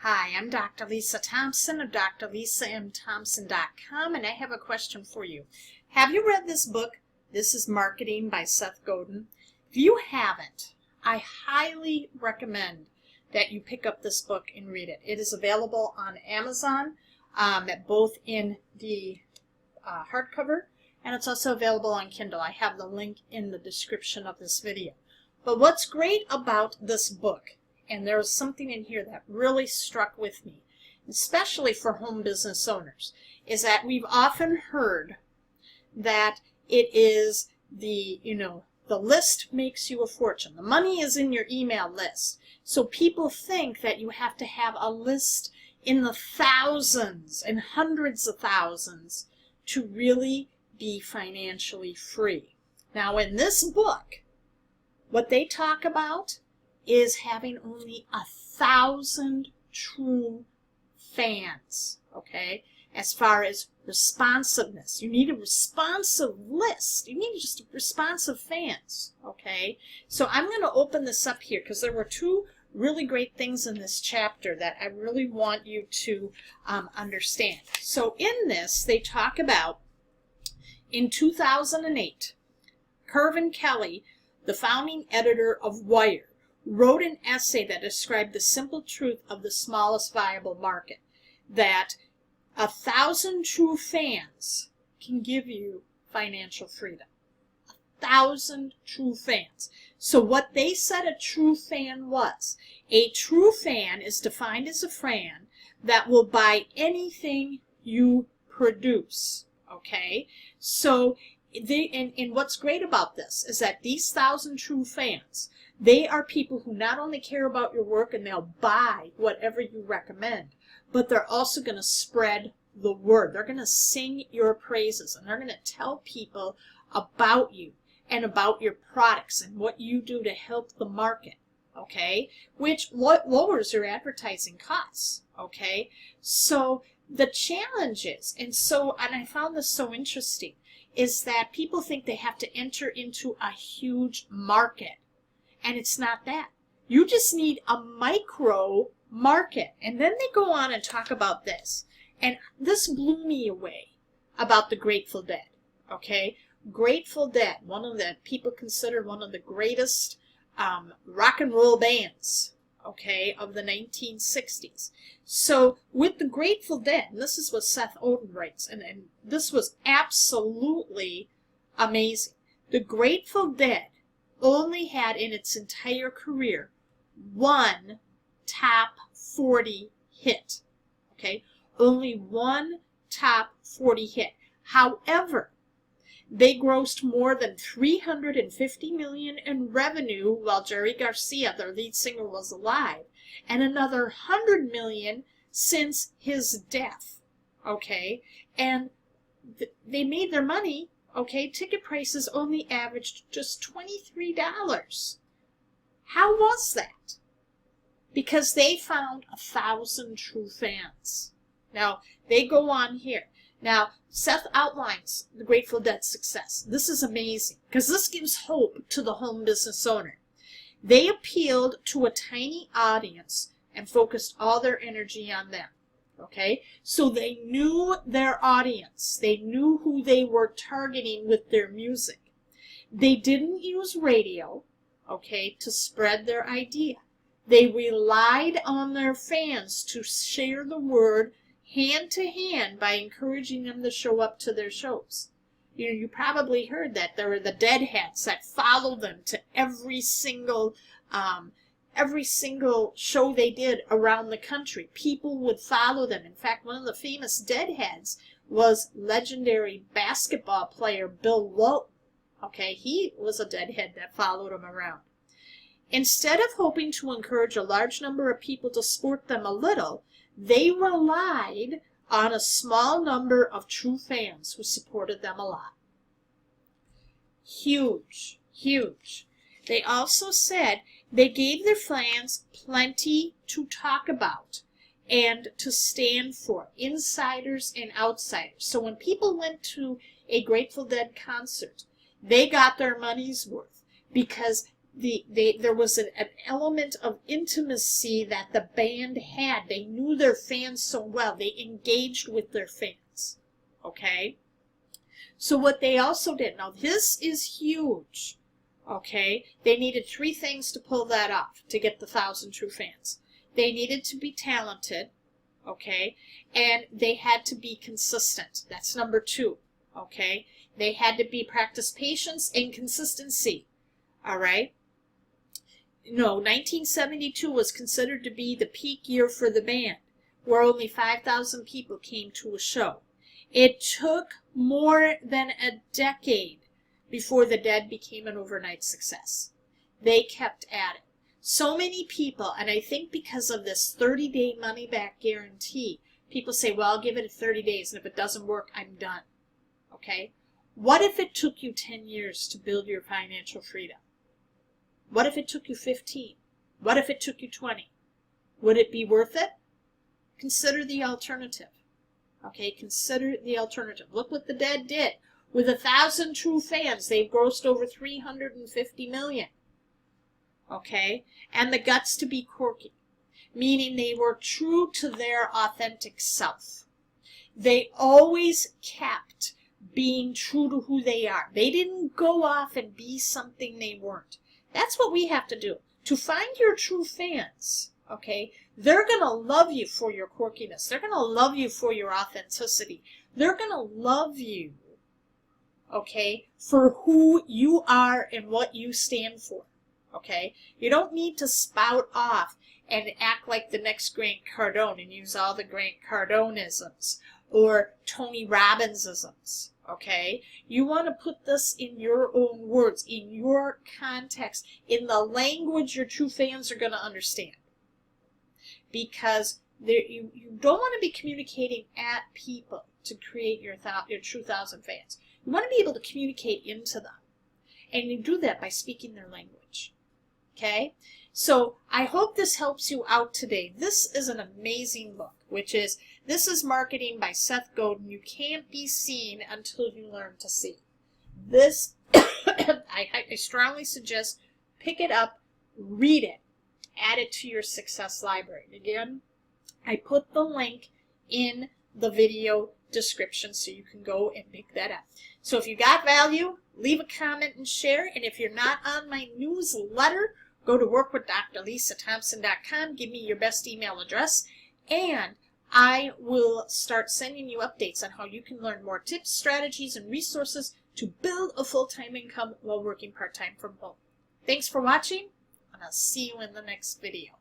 Hi, I'm Dr. Lisa Thompson of drlisathompson.com, and I have a question for you. Have you read this book, This is Marketing by Seth Godin? If you haven't, I highly recommend that you pick up this book and read it. It is available on Amazon, both in the hardcover, and it's also available on Kindle. I have the link in the description of this video. But what's great about this book, and there was something in here that really struck with me, especially for home business owners, is that we've often heard that it is the list makes you a fortune. The money is in your email list. So people think that you have to have a list in the thousands and hundreds of thousands to really be financially free. Now in this book, what they talk about is having only 1,000 true fans, okay? As far as responsiveness, you need a responsive list. You need just responsive fans, okay? So I'm going to open this up here because there were two really great things in this chapter that I really want you to understand. So in this, they talk about in 2008, Kervin Kelly, the founding editor of Wired, wrote an essay that described the simple truth of the smallest viable market, that 1,000 true fans can give you financial freedom. 1,000 true fans. So what they said a true fan was, a true fan is defined as a fan that will buy anything you produce, okay? So and what's great about this is that these 1,000 true fans, they are people who not only care about your work and they'll buy whatever you recommend, but they're also going to spread the word. They're going to sing your praises, and they're going to tell people about you and about your products and what you do to help the market, okay? Which lowers your advertising costs, okay? So the challenge is, and I found this so interesting, is that people think they have to enter into a huge market. And it's not that. You just need a micro market. And then they go on and talk about this. And this blew me away about the Grateful Dead. Okay? Grateful Dead, one of the people considered one of the greatest rock and roll bands, okay, of the 1960s. So with the Grateful Dead, and this is what Seth Godin writes, and this was absolutely amazing. The Grateful Dead only had in its entire career one top 40 hit. Okay? Only one top 40 hit. However, they grossed more than $350 million in revenue while Jerry Garcia, their lead singer, was alive, and another $100 million since his death. Okay? And they made their money. Okay, ticket prices only averaged just $23. How was that? Because they found 1,000 true fans. Now, they go on here. Now, Seth outlines the Grateful Dead's success. This is amazing, because this gives hope to the home business owner. They appealed to a tiny audience and focused all their energy on them. Okay, so they knew their audience. They knew who they were targeting with their music. They didn't use radio, okay, to spread their idea. They relied on their fans to share the word hand to hand by encouraging them to show up to their shows. You probably heard that there were the Deadheads that followed them to every single show they did around the country. People would follow them. In fact, one of the famous Deadheads was legendary basketball player Bill Walton. Okay, he was a Deadhead that followed him around. Instead of hoping to encourage a large number of people to support them a little, they relied on a small number of true fans who supported them a lot. Huge, huge. They also said they gave their fans plenty to talk about and to stand for, insiders and outsiders. So when people went to a Grateful Dead concert, they got their money's worth because there was an element of intimacy that the band had. They knew their fans so well. They engaged with their fans. Okay? So what they also did, now this is huge. Okay? They needed 3 things to pull that off, to get the 1,000 true fans. They needed to be talented. Okay? And they had to be consistent. That's number 2. Okay? They had to be practice patience and consistency. All right? No, 1972 was considered to be the peak year for the band, where only 5,000 people came to a show. It took more than a decade before the Dead became an overnight success. They kept at it. So many people, and I think because of this 30-day money-back guarantee, people say, well, I'll give it 30 days, and if it doesn't work, I'm done. Okay? What if it took you 10 years to build your financial freedom? What if it took you 15? What if it took you 20? Would it be worth it? Consider the alternative. Okay, consider the alternative. Look what the Dead did. With 1,000 true fans, they've grossed over $350 million. Okay, and the guts to be quirky, meaning they were true to their authentic self. They always kept being true to who they are. They didn't go off and be something they weren't. That's what we have to do. To find your true fans, okay, they're going to love you for your quirkiness. They're going to love you for your authenticity. They're going to love you, okay, for who you are and what you stand for, okay? You don't need to spout off and act like the next Grant Cardone and use all the Grant Cardoneisms or Tony Robbinsisms, okay? You want to put this in your own words, in your context, in the language your true fans are going to understand. Because you don't want to be communicating at people to create your true 1,000 fans. You want to be able to communicate into them. And you do that by speaking their language. Okay? So I hope this helps you out today. This is an amazing book, this is Marketing by Seth Godin. You can't be seen until you learn to see. This, I strongly suggest pick it up, read it, add it to your success library. Again, I put the link in the video description so you can go and pick that up. So if you got value, leave a comment and share. And if you're not on my newsletter, go to workwithdrlisathompson.com. Give me your best email address, and I will start sending you updates on how you can learn more tips, strategies, and resources to build a full-time income while working part-time from home. Thanks for watching, and I'll see you in the next video.